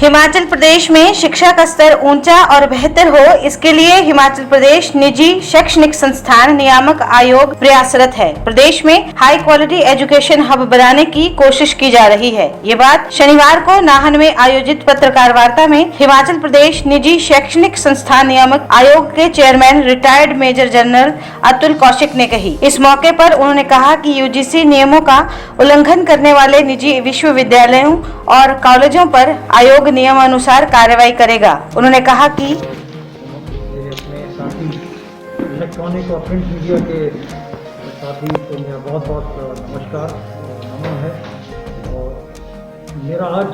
हिमाचल प्रदेश में शिक्षा का स्तर ऊंचा और बेहतर हो, इसके लिए हिमाचल प्रदेश निजी शैक्षणिक संस्थान नियामक आयोग प्रयासरत है। प्रदेश में हाई क्वालिटी एजुकेशन हब बनाने की कोशिश की जा रही है। ये बात शनिवार को नाहन में आयोजित पत्रकार वार्ता में हिमाचल प्रदेश निजी शैक्षणिक संस्थान नियामक आयोग के chairman retired major general Atul Kaushik ने कही। इस मौके पर उन्होंने कहा कि यूजीसी नियमों का उल्लंघन करने वाले निजी विश्वविद्यालयों और कॉलेजों पर आयोग नियमानुसार कार्रवाई करेगा। उन्होंने कहा कि अपने साथी इलेक्ट्रॉनिक और प्रिंट मीडिया के साथी को मेरा बहुत बहुत नमस्कार और नमन है। और मेरा आज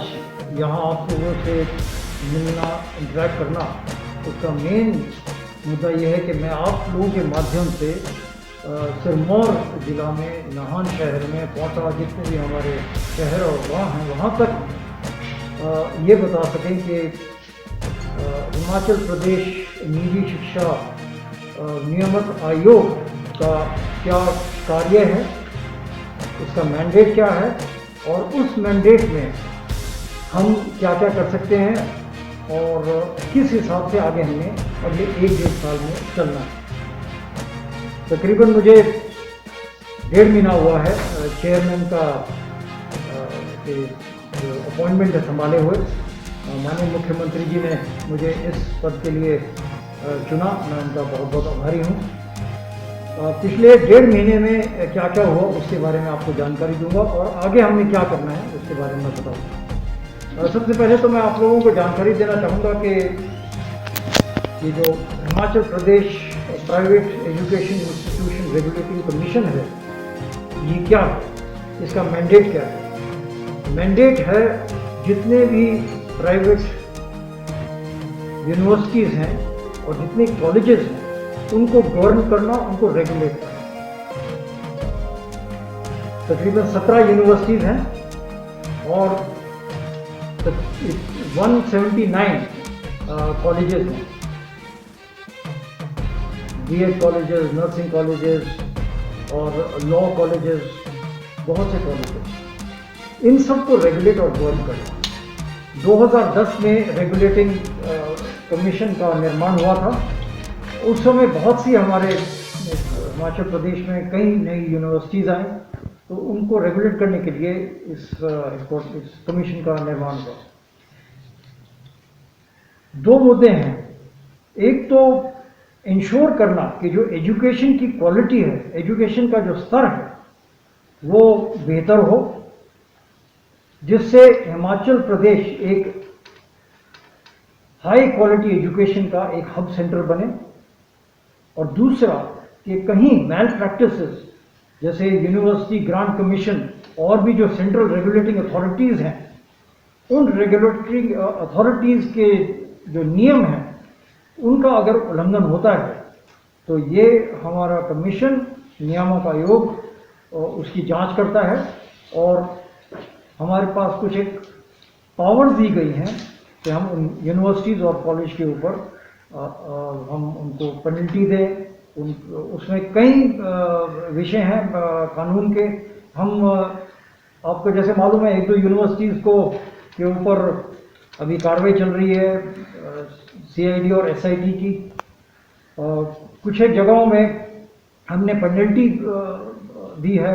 यहाँ आप लोगों से मिलना, इंटरेक्ट करना, उसका मेन मुद्दा यह है कि मैं आप लोगों के माध्यम से सिरमौर ज़िला में, नाहन शहर में, पौटा, जितने भी हमारे शहर और गाँव हैं, वहाँ तक ये बता सकें कि हिमाचल प्रदेश निजी शिक्षा नियामक आयोग का क्या कार्य है, उसका मैंडेट क्या है और उस मैंडेट में हम क्या क्या कर सकते हैं और किस हिसाब से आगे हमें अगले 1-1.5 साल में चलना है। तकरीबन मुझे 1.5 महीना हुआ है चेयरमैन का जो अपॉइंटमेंट है संभाले हुए। माननीय मुख्यमंत्री जी ने मुझे इस पद के लिए चुना, मैं उनका बहुत बहुत आभारी हूँ। पिछले 1.5 महीने में क्या क्या हुआ उसके बारे में आपको जानकारी दूंगा और आगे हमें क्या करना है उसके बारे में बताऊँगा। सबसे पहले तो मैं आप लोगों को जानकारी देना चाहूँगा कि ये जो Himachal Pradesh private education institution regulating commission है, ये क्या है, इसका मैंडेट क्या है। मैंडेट है जितने भी प्राइवेट यूनिवर्सिटीज़ हैं और जितने कॉलेजेस हैं उनको गवर्न करना, उनको रेगुलेट करना। तकरीबन 17 यूनिवर्सिटीज़ हैं और 179 कॉलेजेस हैं, बीएड कॉलेजेस, नर्सिंग कॉलेजेस और लॉ कॉलेजेस, बहुत से कॉलेजेस। इन सब को रेगुलेट और गवर्न करना। 2010 में रेगुलेटिंग कमीशन का निर्माण हुआ था। उस समय बहुत सी हमारे हिमाचल प्रदेश में कई नई यूनिवर्सिटीज़ आई, तो उनको रेगुलेट करने के लिए इस कमीशन का निर्माण हुआ। 2 मुद्दे हैं। एक तो इंश्योर करना कि जो एजुकेशन की क्वालिटी है, एजुकेशन का जो स्तर है, वो बेहतर हो, जिससे हिमाचल प्रदेश एक हाई क्वालिटी एजुकेशन का एक हब सेंटर बने। और दूसरा कि कहीं मैल प्रैक्टिसेस जैसे यूनिवर्सिटी ग्रांट कमीशन और भी जो सेंट्रल रेगुलेटिंग अथॉरिटीज़ हैं, उन रेगुलेटरी अथॉरिटीज़ के जो नियम हैं उनका अगर उल्लंघन होता है तो ये हमारा कमीशन नियामक आयोग उसकी जांच करता है और हमारे पास कुछ एक पावर्स दी गई हैं कि हम उन यूनिवर्सिटीज़ और कॉलेज के ऊपर हम उनको पेनल्टी दें। उसमें कई विषय हैं कानून के। हम आपको जैसे मालूम है 1-2 यूनिवर्सिटीज़ के ऊपर अभी कार्रवाई चल रही है CID और SID की। कुछ एक जगहों में हमने पेनल्टी दी है,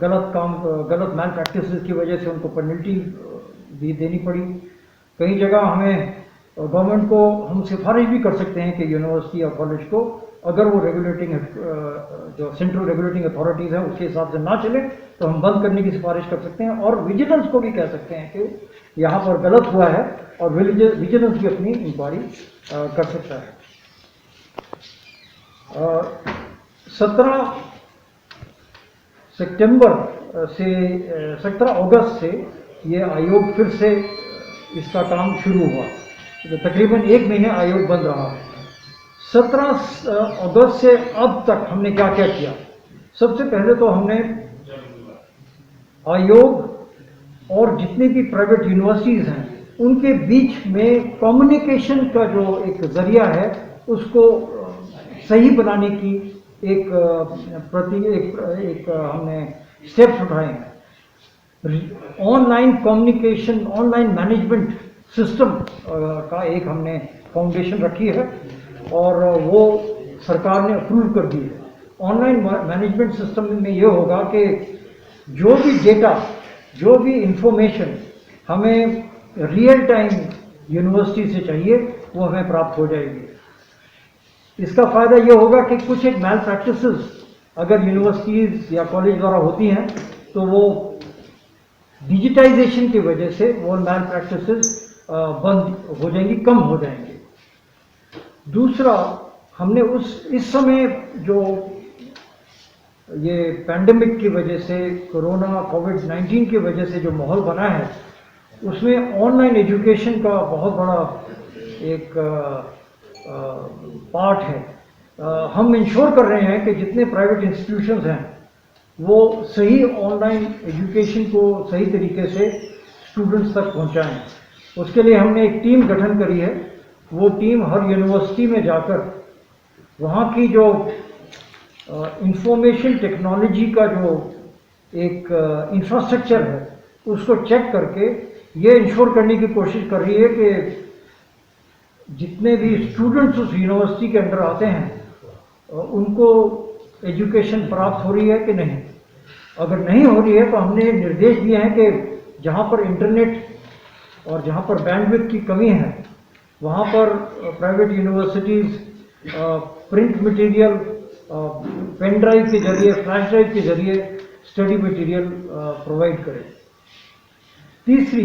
गलत मैल प्रैक्टिसेस की वजह से उनको पेनल्टी भी देनी पड़ी। कई जगह हमें गवर्नमेंट को हम सिफारिश भी कर सकते हैं कि यूनिवर्सिटी या कॉलेज को, अगर वो रेगुलेटिंग जो सेंट्रल रेगुलेटिंग अथॉरिटीज़ है उसके हिसाब से ना चले तो हम बंद करने की सिफारिश कर सकते हैं। और विजिलेंस को भी कह सकते हैं कि यहाँ पर गलत हुआ है और विजिलेंस भी अपनी इंक्वायरी कर सकता है। 17 अगस्त से ये आयोग फिर से इसका काम शुरू हुआ, तो तकरीबन 1 महीने आयोग बंद रहा। 17 अगस्त से अब तक हमने क्या क्या किया। सबसे पहले तो हमने आयोग और जितने भी प्राइवेट यूनिवर्सिटीज़ हैं उनके बीच में कम्युनिकेशन का जो एक ज़रिया है उसको सही बनाने की एक हमने स्टेप्स उठाए हैं। Online communication, online management system का एक हमने फाउंडेशन रखी है और वो सरकार ने अप्रूव कर दी है। ऑनलाइन मैनेजमेंट सिस्टम में ये होगा कि जो भी डेटा, जो भी इंफॉर्मेशन हमें रियल टाइम यूनिवर्सिटी से चाहिए वो हमें प्राप्त हो जाएगी। इसका फ़ायदा ये होगा कि कुछ एक मैल प्रैक्टिसेस अगर यूनिवर्सिटीज़ या कॉलेज द्वारा होती हैं तो वो डिजिटाइजेशन की वजह से वो मैल प्रैक्टिसेस बंद हो जाएंगी, कम हो जाएंगे। दूसरा, हमने इस समय जो ये पैंडेमिक की वजह से, कोरोना कोविड-19 की वजह से जो माहौल बना है उसमें ऑनलाइन एजुकेशन का बहुत बड़ा एक पार्ट है। हम इंश्योर कर रहे हैं कि जितने प्राइवेट इंस्टीट्यूशंस हैं वो सही ऑनलाइन एजुकेशन को सही तरीके से स्टूडेंट्स तक पहुंचाएं। उसके लिए हमने एक टीम गठन करी है। वो टीम हर यूनिवर्सिटी में जाकर वहाँ की जो इंफॉर्मेशन टेक्नोलॉजी का जो एक इंफ्रास्ट्रक्चर है उसको चेक करके ये इंश्योर करने की कोशिश कर रही है कि जितने भी स्टूडेंट्स उस यूनिवर्सिटी के अंदर आते हैं उनको एजुकेशन प्राप्त हो रही है कि नहीं। अगर नहीं हो रही है तो हमने निर्देश दिए हैं कि जहाँ पर इंटरनेट और जहाँ पर बैंडविड्थ की कमी है वहाँ पर private universities print material, pen drive के जरिए, फ्लैश ड्राइव के जरिए स्टडी मटेरियल प्रोवाइड करें। तीसरी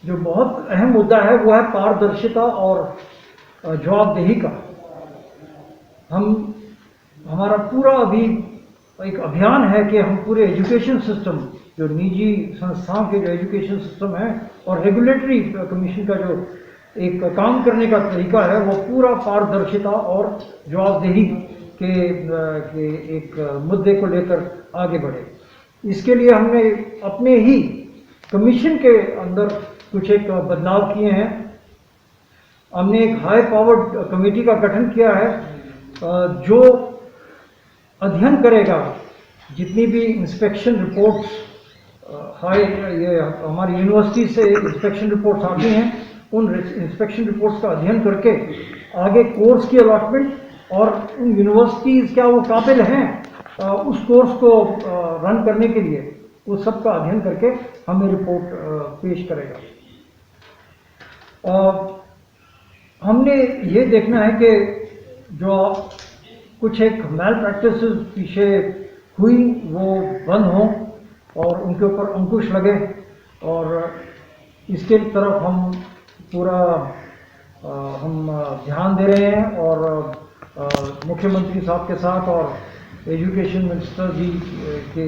जो बहुत अहम मुद्दा है वो है पारदर्शिता और जवाबदेही का। हमारा पूरा अभी एक अभियान है कि हम पूरे एजुकेशन सिस्टम, जो निजी संस्थाओं के जो एजुकेशन सिस्टम है और रेगुलेटरी कमीशन का जो एक काम करने का तरीका है वो पूरा पारदर्शिता और जवाबदेही के एक मुद्दे को लेकर आगे बढ़े। इसके लिए हमने अपने ही कमीशन के अंदर कुछ एक बदलाव किए हैं। हमने एक हाई पावर्ड कमेटी का गठन किया है जो अध्ययन करेगा जितनी भी इंस्पेक्शन रिपोर्ट्स ये हमारी यूनिवर्सिटी से इंस्पेक्शन रिपोर्ट्स आती हैं, उन इंस्पेक्शन रिपोर्ट्स का अध्ययन करके आगे कोर्स की अलॉटमेंट और उन यूनिवर्सिटीज़ क्या वो काबिल हैं उस कोर्स को रन करने के लिए, उस सब का अध्ययन करके हमें रिपोर्ट पेश करेगा। हमने ये देखना है कि जो कुछ एक मैल प्रैक्टिसेस पीछे हुई वो बंद हों और उनके ऊपर अंकुश लगे, और इसके तरफ हम पूरा हम ध्यान दे रहे हैं और मुख्यमंत्री साहब के साथ और एजुकेशन मिनिस्टर जी के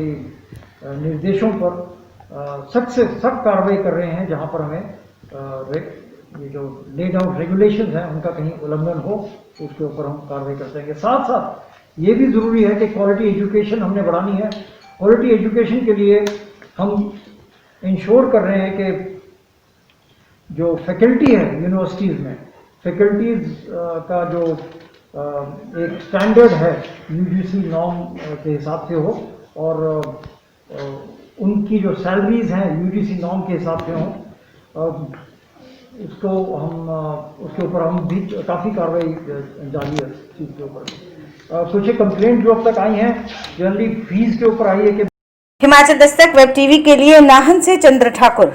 निर्देशों पर सख्त से सख्त कार्रवाई कर रहे हैं। जहां पर हमें ये जो लेड आउट रेगुलेशंस हैं उनका कहीं उल्लंघन हो उसके ऊपर हम कार्रवाई करते हैं। साथ साथ ये भी ज़रूरी है कि क्वालिटी एजुकेशन हमने बढ़ानी है। क्वालिटी एजुकेशन के लिए हम इंश्योर कर रहे हैं कि जो फैकल्टी है यूनिवर्सिटीज़ में, फैकल्टीज़ का जो एक स्टैंडर्ड है यूजीसी नॉर्म के हिसाब से हो और उनकी जो सैलरीज हैं यूजीसी नॉर्म के हिसाब से हों। उसको हम उसके ऊपर हम भी काफ़ी कार्रवाई जारी है इस चीज़ के ऊपर। कुछ एक कंप्लेंट जो अब तक आई हैं जनरली फीस के ऊपर आई है कि हिमाचल दस्तक वेब टीवी के लिए नाहन से चंद्र ठाकुर।